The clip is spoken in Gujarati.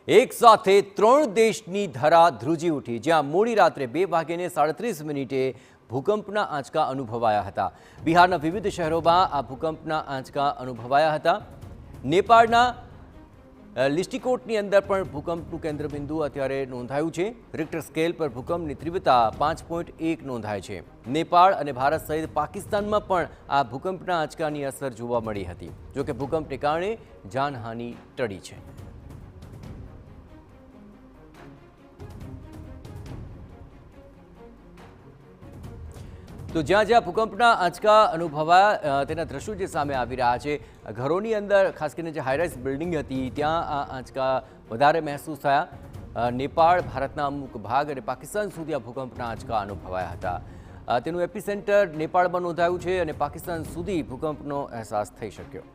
એક સાથે ત્રણ દેશની ધરા ધ્રુજી ઉઠી, જ્યાં મોડી રાત્રે 2:37 ભૂકંપના આંચકા અનુભવાયા હતા। બિહારના વિવિધ શહેરોમાં આ ભૂકંપના આંચકા અનુભવાયા હતા। નેપાળના લિસ્ટીકોટની અંદર પણ ભૂકંપનું કેન્દ્રબિંદુ અત્યારે નોંધાયું છે। રિક્ટર સ્કેલ પર ભૂકંપની તીવ્રતા 5.1 નોંધાય છે। નેપાળ અને ભારત સહિત પાકિસ્તાનમાં પણ આ ભૂકંપના આંચકાની અસર જોવા મળી હતી। જોકે ભૂકંપને કારણે જાનહાનિ ટળી છે। तो ज्યાં જ્યાં ભૂકંપના આંચકા અનુભવાયા તેના દ્રશ્યો જે સામે આવી રહ્યા છે, ઘરોની અંદર ખાસ કરીને જે હાઈરાઇઝ બિલ્ડિંગ હતી ત્યાં આ આંચકા વધારે મહેસૂસ થયા। નેપાળ, ભારતના અમુક ભાગ અને પાકિસ્તાન સુધી આ ભૂકંપના આંચકા અનુભવાયા હતા। તેનું એપિસેન્ટર નેપાળમાં નોંધાયું છે અને પાકિસ્તાન સુધી ભૂકંપનો અહેસાસ થઈ શક્યો।